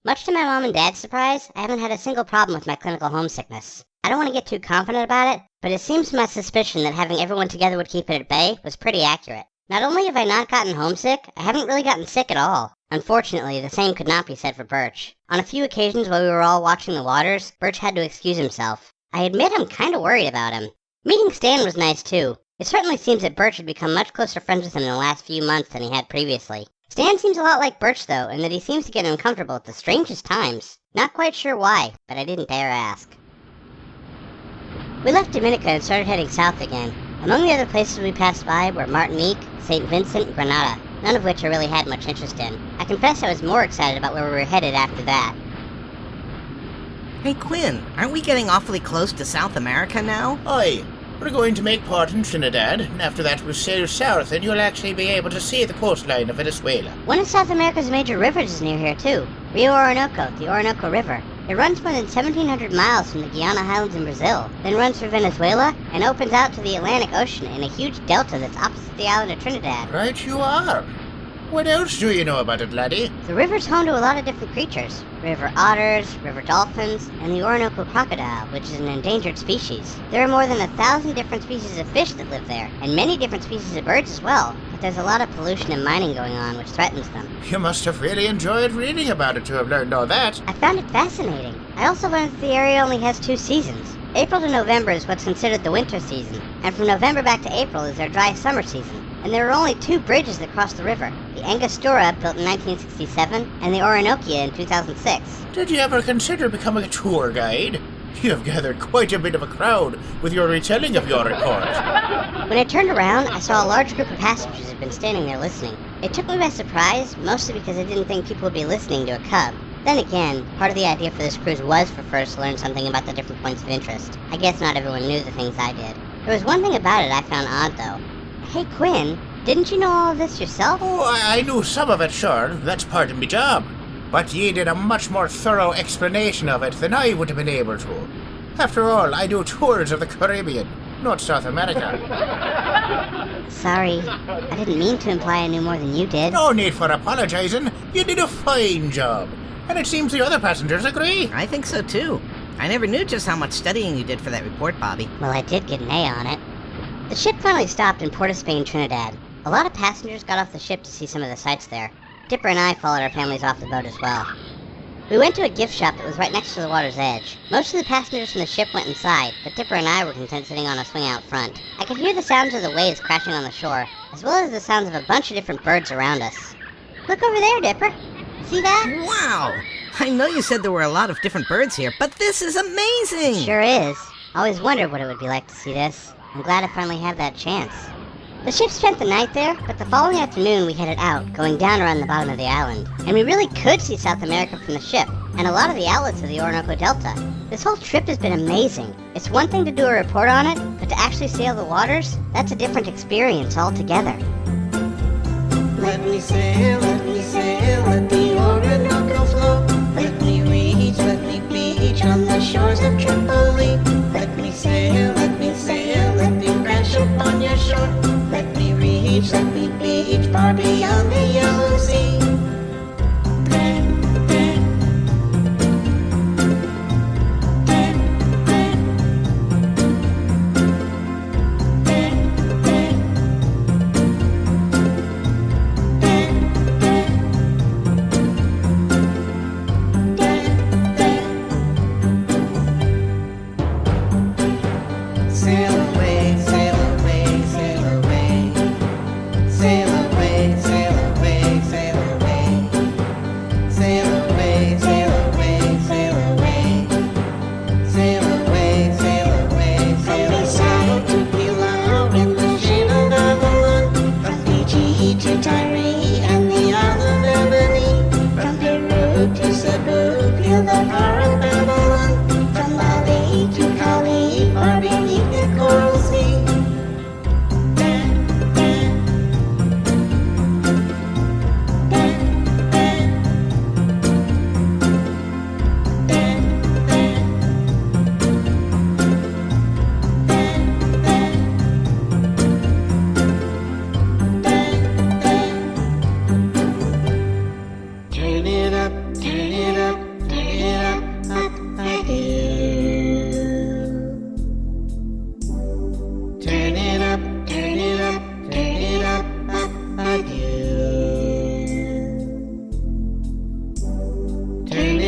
Much to my mom and dad's surprise, I haven't had a single problem with my clinical homesickness. I don't want to get too confident about it, but it seems my suspicion that having everyone together would keep it at bay was pretty accurate. Not only have I not gotten homesick, I haven't really gotten sick at all. Unfortunately, the same could not be said for Birch. On a few occasions while we were all watching the waters, Birch had to excuse himself. I admit I'm kinda worried about him. Meeting Stan was nice too. It certainly seems that Birch had become much closer friends with him in the last few months than he had previously. Stan seems a lot like Birch though, in that he seems to get uncomfortable at the strangest times. Not quite sure why, but I didn't dare ask. We left Dominica and started heading south again. Among the other places we passed by were Martinique, St. Vincent, and Grenada, none of which I really had much interest in. I confess I was more excited about where we were headed after that. Hey Quinn, aren't we getting awfully close to South America now? Aye. We're going to make port in Trinidad, and after that we'll sail south and you'll actually be able to see the coastline of Venezuela. One of South America's major rivers is near here too. Rio Orinoco, the Orinoco River. It runs more than 1,700 miles from the Guiana Highlands in Brazil, then runs through Venezuela, and opens out to the Atlantic Ocean in a huge delta that's opposite the island of Trinidad. Right you are. What else do you know about it, laddie? The river's home to a lot of different creatures. River otters, river dolphins, and the Orinoco crocodile, which is an endangered species. There are more than 1,000 different species of fish that live there, and many different species of birds as well. But there's a lot of pollution and mining going on, which threatens them. You must have really enjoyed reading about it to have learned all that. I found it fascinating. I also learned that the area only has 2 seasons. April to November is what's considered the winter season, and from November back to April is their dry summer season. And there are only 2 bridges that cross the river, the Angostura built in 1967 and the Orinoquia in 2006. Did you ever consider becoming a tour guide? You have gathered quite a bit of a crowd with your retelling of your report. When I turned around, I saw a large group of passengers had been standing there listening. It took me by surprise, mostly because I didn't think people would be listening to a cub. Then again, part of the idea for this cruise was for first to learn something about the different points of interest. I guess not everyone knew the things I did. There was one thing about it I found odd though. Hey Quinn, didn't you know all of this yourself? Oh, I knew some of it, sure. That's part of my job. But ye did a much more thorough explanation of it than I would have been able to. After all, I do tours of the Caribbean, not South America. Sorry, I didn't mean to imply I knew more than you did. No need for apologizing. You did a fine job. And it seems the other passengers agree. I think so too. I never knew just how much studying you did for that report, Bobby. Well, I did get an A on it. The ship finally stopped in Port of Spain, Trinidad. A lot of passengers got off the ship to see some of the sights there. Dipper and I followed our families off the boat as well. We went to a gift shop that was right next to the water's edge. Most of the passengers from the ship went inside, but Dipper and I were content sitting on a swing out front. I could hear the sounds of the waves crashing on the shore, as well as the sounds of a bunch of different birds around us. Look over there, Dipper. See that? Wow! I know you said there were a lot of different birds here, but this is amazing! Sure is. I always wondered what it would be like to see this. I'm glad I finally had that chance. The ship spent the night there, but the following afternoon we headed out, going down around the bottom of the island. And we really could see South America from the ship, and a lot of the outlets of the Orinoco Delta. This whole trip has been amazing. It's one thing to do a report on it, but to actually sail the waters, that's a different experience altogether. Let me sail, let the Orinoco flow. Let me reach, let me beach on the shores of Tripoli. Let me sail, let me crash upon your shore. Let me reach, let me beach far beyond the yellow sea. Sail away, sail away, sail away. Sail away, sail away. it up, up I do. Turn it up, up I do. Turn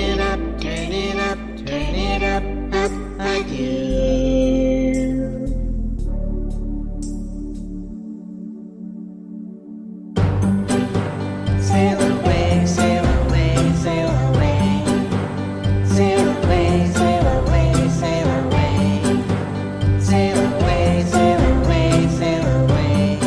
it up, up I do. Sail away, sail away, sail away. Sail away, sail away, sail away. Sail away, sail away, sail away.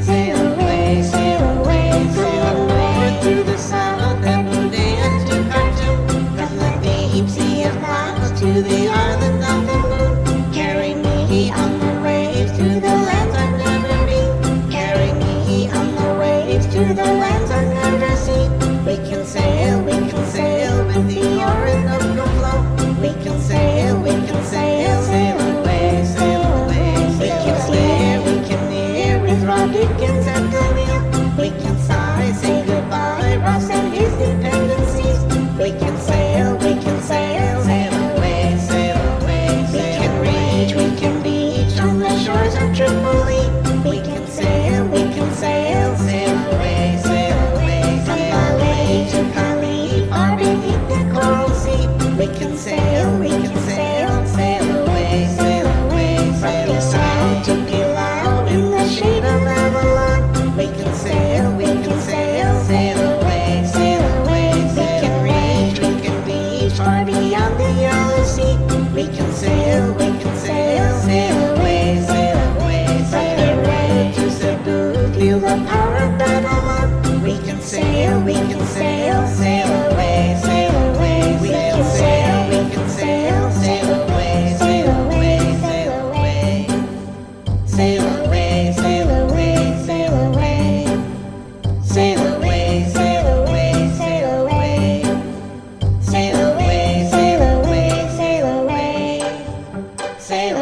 Sail away, sail away, sail away. Through the south and Boudin to Khartoum. From the deep sea of clouds to the island of the moon. Carry me on the waves to the lands I've never been. Carry me on the waves to the lands I've never seen. We can sail with the Orinoco flow. We can sail, sail away, sail away. We can steer with Rob Dickens at the wheel. We can sigh, say goodbye, Ross and his dependencies. We can sail, sail away, sail away. We can beach on the shores of Tripoli. We can sail, sail away, sail away. From Bali to Cali, far beneath the coral sea. We can sail, sail away, sail away. From Bissau to Pilau in the shade of Avalon. We can sail, sail away, sail away. We can beach far beyond the Yellow Sea. We can sail, sail away, sail away. From Peru to Cebu, feel the power of Babylon. We can sail, sail away, sail away. We can sail, sail away, sail away, sail away. Sail away, sail away, sail away. Sail away, sail away, sail away. Sail away, sail away, sail away. Sail